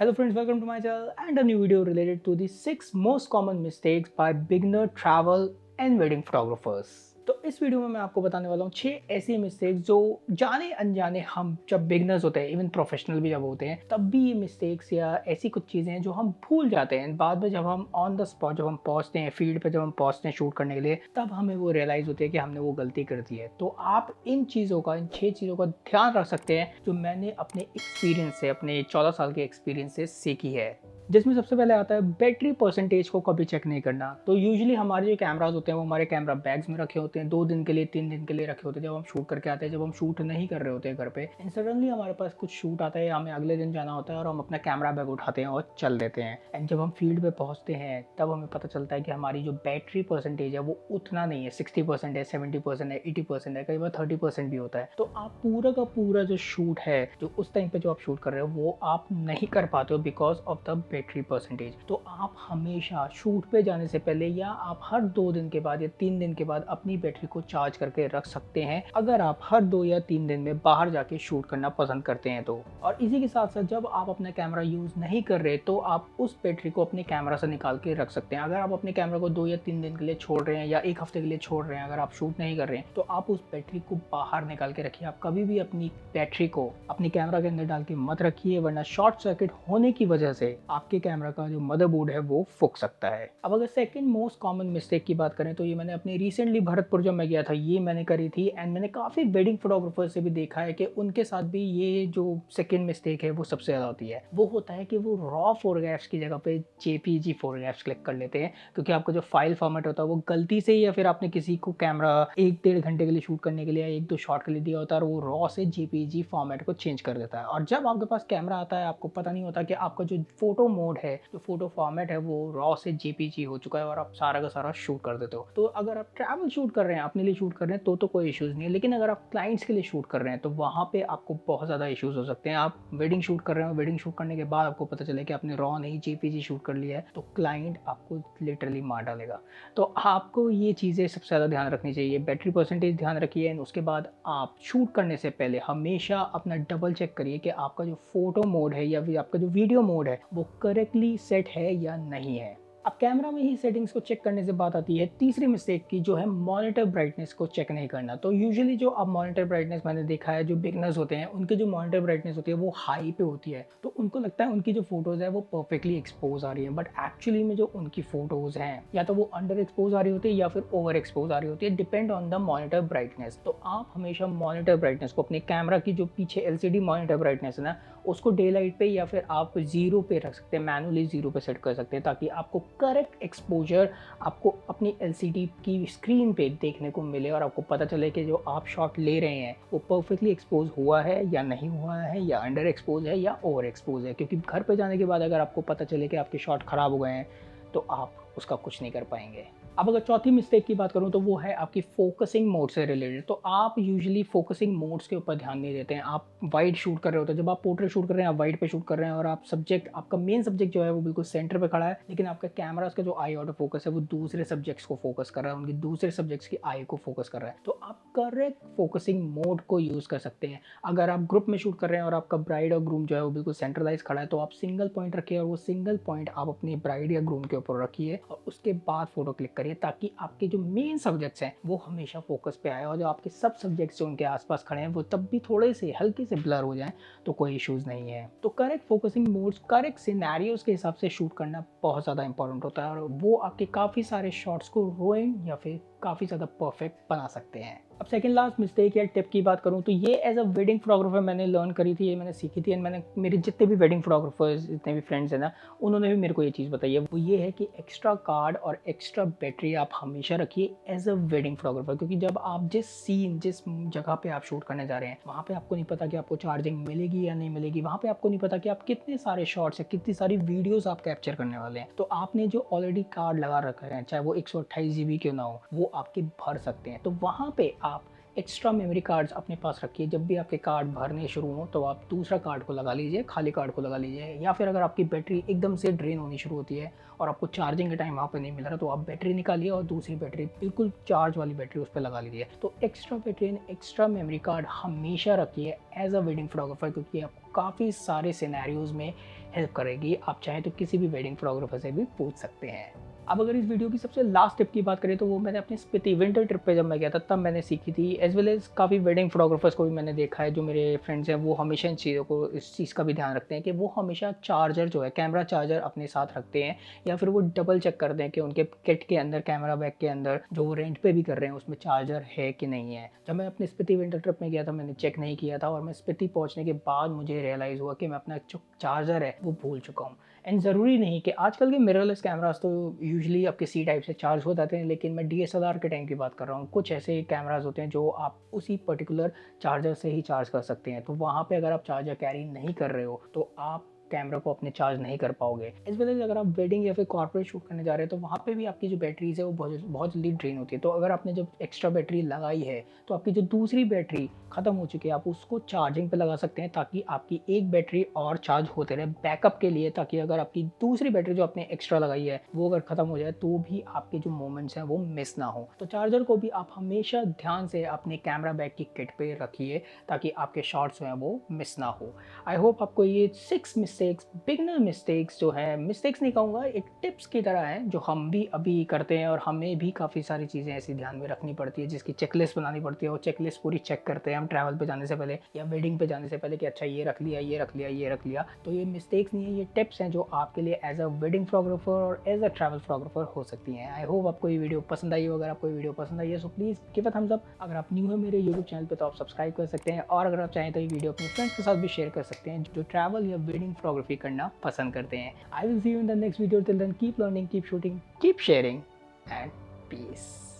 Hello friends, welcome to my channel and a new video related to the 6 most common mistakes by beginner travel and wedding photographers। तो इस video में मैं आपको बताने वाला हूँ 6 ऐसी मिस्टेक्स जो जाने अनजाने हम जब बिगनर्स होते हैं, इवन प्रोफेशनल भी जब होते हैं, तब भी ये मिस्टेक्स या ऐसी कुछ चीज़ें हैं जो हम भूल जाते हैं। बाद में जब हम ऑन द स्पॉट जब हम पहुँचते हैं, फील्ड पे जब हम पहुँचते हैं शूट करने के लिए, तब हमें वो रियलाइज़ होती है कि हमने वो गलती कर दी है। तो आप इन चीज़ों का, इन 6 चीज़ों का ध्यान रख सकते हैं जो मैंने अपने एक्सपीरियंस से, अपने 14 साल के एक्सपीरियंस से सीखी है। जिसमें सबसे पहले आता है बैटरी परसेंटेज को कभी चेक नहीं करना। तो यूजुअली हमारे जो कैमराज होते हैं वो हमारे कैमरा बैग्स में रखे होते हैं, 2 दिन के लिए 3 दिन के लिए रखे होते हैं जब हम शूट करके आते हैं। जब हम शूट नहीं कर रहे होते हैं घर पे, एंड सडनली हमारे पास कुछ शूट आता है, हमें अगले दिन जाना होता है और हम अपना कैमरा बैग उठाते हैं और चल देते हैं। एंड जब हम फील्ड पे पहुंचते हैं तब हमें पता चलता है कि हमारी जो बैटरी परसेंटेज है वो उतना नहीं है, 60% है, 70% है, 80% है, कई बार 30% भी होता है। तो आप पूरा का पूरा जो शूट है, जो उस टाइम पे जो आप शूट कर रहे हो वो आप नहीं कर पाते हो because of the battery percentage. तो आप हमेशा शूट पे जाने से पहले या आप हर 2 दिन के बाद या 3 दिन के बाद अपनी बैटरी को चार्ज करके रख सकते हैं, अगर आप हर 2 या 3 दिन में बाहर जाके शूट करना पसंद करते हैं तो। और इसी के साथ साथ जब आप अपना कैमरा यूज नहीं कर रहे तो आप उस बैटरी को अपने कैमरा से निकाल के रख सकते हैं। अगर आप अपने कैमरा को 2 या 3 दिन के लिए छोड़ रहे हैं या 1 हफ्ते के लिए छोड़ रहे हैं, अगर आप शूट नहीं कर रहे हैं, तो आप उस बैटरी को बाहर निकाल के रखिए। आप कभी भी अपनी बैटरी को अपनी कैमरा के अंदर डाल के मत रखिए, वरना शॉर्ट सर्किट होने की वजह से आपके कैमरा का जो मदरबोर्ड है वो फूक सकता है। अब अगर सेकंड मोस्ट कॉमन मिस्टेक की बात करें तो ये मैंने अपनी रिसेंटली भरतपुर जब मैं गया था ये मैंने करी थी। एंड मैंने काफ़ी वेडिंग फोटोग्राफर से भी देखा है कि उनके साथ भी ये जो सेकंड मिस्टेक है वो सबसे ज़्यादा होती है। वो होता है कि वो रॉ फोटोग्राफ्स की जगह पे जेपीजी फोटोग्राफ्स क्लिक कर लेते हैं, क्योंकि आपका जो फाइल फॉर्मेट होता है वो गलती से या फिर आपने किसी को कैमरा 1-1.5 घंटे के लिए शूट करने के लिए या 1-2 शॉट के लिए दिया होता है और वो रॉ से जेपीजी फॉर्मेट को चेंज कर देता है। और जब आपके पास कैमरा आता है आपको पता नहीं होता कि आपका जो फोटो मोड है, जो फोटो फॉर्मेट है, वो रॉ से जेपीजी हो चुका है और आप सारा का सारा शूट कर देते हो। तो अगर आप ट्रैवल शूट कर रहे हैं, अपने लिए शूट कर रहे हैं तो कोई इश्यूज नहीं है, लेकिन अगर आप क्लाइंट्स के लिए शूट कर रहे हैं तो वहाँ पे आपको बहुत ज़्यादा इश्यूज हो सकते हैं। आप वेडिंग शूट कर रहे हो, वेडिंग शूट करने के बाद आपको पता चले कि आपने रॉ नहीं जेपीजी शूट कर लिया है, तो क्लाइंट आपको लिटरली मार डालेगा। तो आपको ये चीज़ें सबसे ज़्यादा ध्यान रखनी चाहिए। बैटरी परसेंटेज ध्यान रखिए एंड उसके बाद आप शूट करने से पहले हमेशा अपना डबल चेक करिए कि आपका जो फोटो मोड है या फिर आपका जो वीडियो मोड है वो करेक्टली सेट है या नहीं है। अब कैमरा में ही सेटिंग्स को चेक करने से बात आती है तीसरी मिस्टेक की, जो है मॉनिटर ब्राइटनेस को चेक नहीं करना। तो यूजुअली जो अब मॉनिटर ब्राइटनेस मैंने देखा है, जो बिगनर्स होते हैं उनके जो मॉनिटर ब्राइटनेस होती है वो हाई पे होती है, तो उनको लगता है उनकी जो फोटोज़ है वो परफेक्टली एक्सपोज आ रही है। बट एक्चुअली में जो उनकी फोटोज़ हैं या तो वो अंडर एक्सपोज आ रही होती है या फिर ओवर एक्सपोज आ रही होती है, depend on the monitor brightness. तो आप हमेशा मॉनिटर ब्राइटनेस को अपने कैमरा की जो पीछे एलसीडी मॉनिटर ब्राइटनेस है ना, उसको डे लाइट पे या फिर आप 0 पे रख सकते हैं, मैनुअली 0 पे सेट कर सकते हैं, ताकि आपको करेक्ट एक्सपोजर आपको अपनी एलसीडी की स्क्रीन पे देखने को मिले और आपको पता चले कि जो आप शॉट ले रहे हैं वो परफेक्टली एक्सपोज हुआ है या नहीं हुआ है, या अंडर एक्सपोज है या ओवर एक्सपोज है। क्योंकि घर पे जाने के बाद अगर आपको पता चले कि आपके शॉट खराब हो गए हैं तो आप उसका कुछ नहीं कर पाएंगे। अब अगर चौथी मिस्टेक की बात करूं तो वो है आपकी फोकसिंग मोड से रिलेटेड। तो आप यूजुअली फोकसिंग मोड्स के ऊपर ध्यान नहीं देते हैं। आप वाइड शूट कर रहे होते हैं, जब आप पोर्ट्रेट शूट कर रहे हैं आप वाइड पे शूट कर रहे हैं और आप सब्जेक्ट, आपका मेन सब्जेक्ट जो है वो बिल्कुल सेंटर पे खड़ा है, लेकिन आपका कैमरा का जो आई ऑटो फोकस है वो दूसरे सब्जेक्ट्स को फोकस कर रहा है, उनके दूसरे सब्जेक्ट्स की आई को फोकस कर रहा है। तो आप करेक्ट फोकसिंग मोड को यूज़ कर सकते हैं। अगर आप ग्रुप में शूट कर रहे हैं और आपका ब्राइड और ग्रूम जो है वो बिल्कुल सेंट्रलाइज खड़ा है, तो आप सिंगल पॉइंट रखिए और वो सिंगल पॉइंट आप अपनी ब्राइड या ग्रूम के ऊपर रखिए और उसके बाद फोटो क्लिक करिए, ताकि आपके जो मेन सब्जेक्ट्स हैं वो हमेशा फोकस पे आए और जो आपके सब सब्जेक्ट्स जो उनके आसपास खड़े हैं वो तब भी थोड़े से हल्के से ब्लर हो जाएं तो कोई इश्यूज नहीं है। तो correct focusing modes, correct scenarios के हिसाब से शूट करना बहुत ज़्यादा इंपॉर्टेंट होता है और वो आपके काफ़ी सारे शॉट्स को रोइंग या फिर काफ़ी ज़्यादा परफेक्ट बना सकते हैं। अब सेकंड लास्ट मिस्टेक या टिप की बात करूं तो ये एज अ वेडिंग फोटोग्राफर मैंने लर्न करी थी, ये मैंने सीखी थी एंड मैंने मेरे जितने भी वेडिंग फोटोग्राफर्स, जितने भी फ्रेंड्स हैं ना, उन्होंने भी मेरे को ये चीज़ बताई है। वो ये है कि एक्स्ट्रा कार्ड और एक्स्ट्रा बैटरी आप हमेशा रखिए एज अ वेडिंग फोटोग्राफर, क्योंकि जब आप जिस सीन, जिस जगह पे आप शूट करने जा रहे हैं वहाँ पे आपको नहीं पता कि आपको चार्जिंग मिलेगी या नहीं मिलेगी, वहाँ पे आपको नहीं पता कि आप कितने सारे शॉट्स या कितनी सारी वीडियोस आप कैप्चर करने वाले हैं। तो आपने जो ऑलरेडी कार्ड लगा रखा है, चाहे वो 128 GB क्यों ना हो, वो आपके भर सकते हैं। तो वहाँ पे आप एक्स्ट्रा मेमोरी कार्ड्स अपने पास रखिए। जब भी आपके कार्ड भरने शुरू हो तो आप दूसरा कार्ड को लगा लीजिए, खाली कार्ड को लगा लीजिए, या फिर अगर आपकी बैटरी एकदम से ड्रेन होनी शुरू होती है और आपको चार्जिंग का टाइम वहाँ पे नहीं मिल रहा तो आप बैटरी निकालिए और दूसरी बैटरी, बिल्कुल चार्ज वाली बैटरी, उस पर लगा लीजिए। तो extra battery and extra memory card हमेशा रखिए एज अ वेडिंग फोटोग्राफर, क्योंकि आपको काफ़ी सारे सिनेरियोज़ में हेल्प करेगी। आप चाहें तो किसी भी वेडिंग फोटोग्राफर से भी पूछ सकते हैं। अब अगर इस वीडियो की सबसे लास्ट टिप की बात करें तो वो मैंने अपनी स्पीति विंटर ट्रिप पे जब मैं गया था तब मैंने सीखी थी। एज वेल एज काफ़ी वेडिंग फोटोग्राफर्स को भी मैंने देखा है, जो मेरे फ्रेंड्स हैं वो हमेशा इन चीज़ों को, इस चीज़ का भी ध्यान रखते हैं कि वो हमेशा चार्जर जो है, कैमरा चार्जर अपने साथ रखते हैं, या फिर वो डबल चेक करते हैं कि उनके किट के अंदर, कैमरा बैग के अंदर जो वो रेंट पे भी कर रहे हैं उसमें चार्जर है कि नहीं है। जब मैं अपनी स्पीति विंटर ट्रिप में गया था मैंने चेक नहीं किया था, और मैं स्पीति पहुंचने के बाद मुझे रियलाइज़ हुआ कि मैं अपना जो चार्जर है वो भूल चुका हूँ। एंड ज़रूरी नहीं कि आजकल के मिररलेस कैमरास तो यूजुअली आपके सी टाइप से चार्ज हो जाते हैं, लेकिन मैं डीएसएलआर के टाइम की बात कर रहा हूँ। कुछ ऐसे कैमरास होते हैं जो आप उसी पर्टिकुलर चार्जर से ही चार्ज कर सकते हैं। तो वहाँ पे अगर आप चार्जर कैरी नहीं कर रहे हो तो आप कैमरा को अपने चार्ज नहीं कर पाओगे। इस वजह से अगर आप वेडिंग या फिर कॉर्पोरेट शूट करने जा रहे हैं तो वहाँ पे भी आपकी जो बैटरीज है वो बहुत जल्दी ड्रेन होती है। तो अगर आपने जब एक्स्ट्रा बैटरी लगाई है तो आपकी जो दूसरी बैटरी ख़त्म हो चुकी है, आप उसको चार्जिंग पे लगा सकते हैं ताकि आपकी एक बैटरी और चार्ज होते रहे बैकअप के लिए, ताकि अगर आपकी दूसरी बैटरी जो आपने एक्स्ट्रा लगाई है वो अगर ख़त्म हो जाए तो भी आपके जो मोमेंट्स हैं वो मिस ना हो। तो चार्जर को भी आप हमेशा ध्यान से अपने कैमरा बैग की किट पे रखिए ताकि आपके शॉट्स जो हैं वो मिस ना हो। आई होप आपको ये 6 मिस्टेक्स, बिगनर मिस्टेक्स जो है, मिस्टेक्स नहीं कहूँगा, एक टिप्स की तरह हैं जो हम भी अभी करते हैं, और हमें भी काफ़ी सारी चीज़ें ऐसी ध्यान में रखनी पड़ती है जिसकी चेकलिस्ट बनानी पड़ती है। वो चेकलिस्ट पूरी चेक करते हैं हम ट्रैवल पे जाने से पहले या वेडिंग पे जाने से पहले कि अच्छा ये रख लिया, ये रख लिया, ये रख लिया। तो ये मिस्टेक्स नहीं है, ये टिप्स हैं जो आपके लिए एज अ वेडिंग फोटोग्राफर और एज अ ट्रैवल फोटोग्राफर हो सकती हैं। आई होप आपको ये वीडियो पसंद आई हो। अगर आपको ये वीडियो पसंद आई है so please give a thumbs up. अगर आप न्यू है मेरे यूट्यूब चैनल पे तो आप सब्सक्राइब कर सकते हैं, और अगर आप चाहें तो ये वीडियो अपने फ्रेंड्स के साथ भी शेयर कर सकते हैं जो ट्रैवल या वेडिंग फोटोग्राफी करना पसंद करते हैं। I will see you in the next video. Till then keep learning, keep shooting, keep sharing and piece.